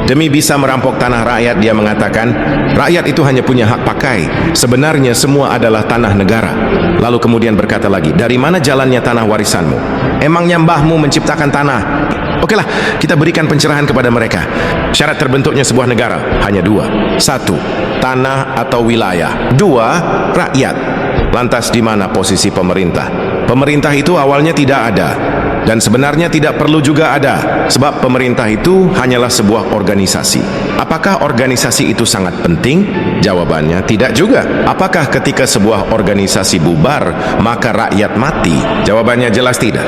Demi bisa merampok tanah rakyat, dia mengatakan, rakyat itu hanya punya hak pakai. Sebenarnya semua adalah tanah negara. Lalu kemudian berkata lagi, dari mana jalannya tanah warisanmu? Emangnya mbahmu menciptakan tanah? Okelah, kita berikan pencerahan kepada mereka. Syarat terbentuknya sebuah negara hanya dua. Satu, tanah atau wilayah. Dua, rakyat. Lantas di mana posisi pemerintah? Pemerintah itu awalnya tidak ada. Dan sebenarnya tidak perlu juga ada, sebab pemerintah itu hanyalah sebuah organisasi. Apakah organisasi itu sangat penting? Jawabannya tidak juga. Apakah ketika sebuah organisasi bubar, maka rakyat mati? Jawabannya jelas tidak.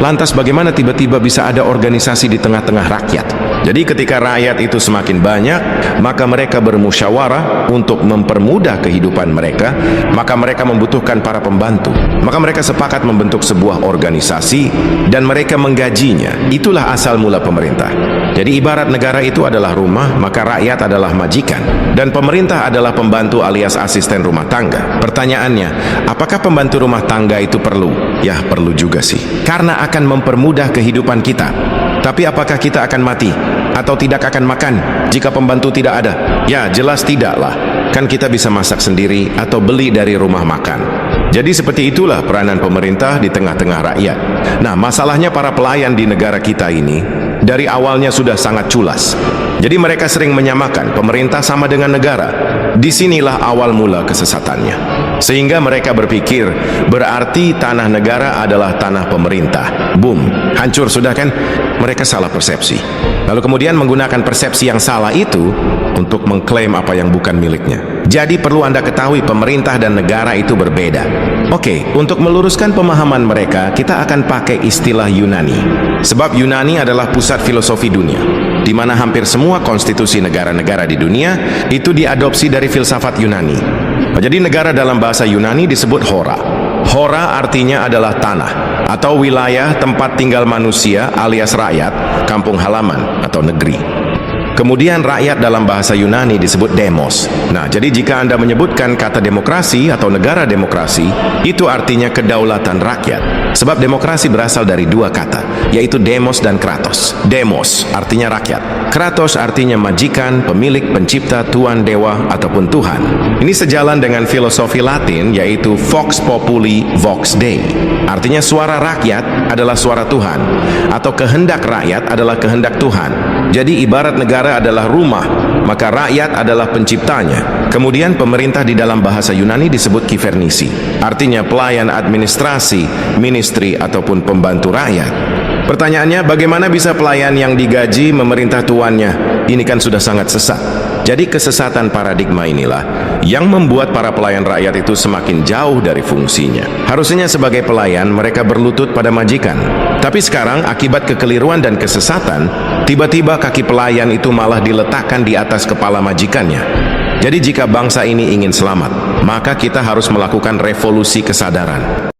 Lantas bagaimana tiba-tiba bisa ada organisasi di tengah-tengah rakyat? Jadi ketika rakyat itu semakin banyak, maka mereka bermusyawarah untuk mempermudah kehidupan mereka, maka mereka membutuhkan para pembantu. Maka mereka sepakat membentuk sebuah organisasi dan mereka menggajinya. Itulah asal mula pemerintah. Jadi ibarat negara itu adalah rumah, maka rakyat adalah majikan. Dan pemerintah adalah pembantu alias asisten rumah tangga. Pertanyaannya, apakah pembantu rumah tangga itu perlu? Ya, perlu juga sih. Karena akan mempermudah kehidupan kita. Tapi apakah kita akan mati? Atau tidak akan makan jika pembantu tidak ada? Ya, jelas tidaklah. Kan kita bisa masak sendiri atau beli dari rumah makan. Jadi seperti itulah peranan pemerintah di tengah-tengah rakyat. Nah, masalahnya para pelayan di negara kita ini dari awalnya sudah sangat culas. Jadi mereka sering menyamakan pemerintah sama dengan negara. Disinilah awal mula kesesatannya. Sehingga mereka berpikir berarti tanah negara adalah tanah pemerintah. Boom, hancur sudah kan? Mereka salah persepsi. Lalu kemudian menggunakan persepsi yang salah itu untuk mengklaim apa yang bukan miliknya. Jadi perlu Anda ketahui pemerintah dan negara itu berbeda. Oke, untuk meluruskan pemahaman mereka, kita akan pakai istilah Yunani. Sebab Yunani adalah pusat filosofi dunia, di mana hampir semua konstitusi negara-negara di dunia itu diadopsi dari filsafat Yunani. Jadi negara dalam bahasa Yunani disebut hora. Hora artinya adalah tanah atau wilayah tempat tinggal manusia alias rakyat, kampung halaman atau negeri. Kemudian rakyat dalam bahasa Yunani disebut demos. Nah, jadi jika Anda menyebutkan kata demokrasi atau negara demokrasi, itu artinya kedaulatan rakyat. Sebab demokrasi berasal dari dua kata, yaitu demos dan kratos. Demos artinya rakyat. Kratos artinya majikan, pemilik, pencipta, tuan, dewa, ataupun Tuhan. Ini sejalan dengan filosofi Latin, yaitu vox populi, vox Dei. Artinya suara rakyat adalah suara Tuhan, atau kehendak rakyat adalah kehendak Tuhan. Jadi ibarat negara adalah rumah, maka rakyat adalah penciptanya. Kemudian pemerintah di dalam bahasa Yunani disebut kivernisi, artinya pelayan administrasi, ministry, ataupun pembantu rakyat. Pertanyaannya, bagaimana bisa pelayan yang digaji memerintah tuannya? Ini kan sudah sangat sesat. Jadi kesesatan paradigma inilah yang membuat para pelayan rakyat itu semakin jauh dari fungsinya. Harusnya sebagai pelayan mereka berlutut pada majikan. Tapi sekarang akibat kekeliruan dan kesesatan, tiba-tiba kaki pelayan itu malah diletakkan di atas kepala majikannya. Jadi jika bangsa ini ingin selamat, maka kita harus melakukan revolusi kesadaran.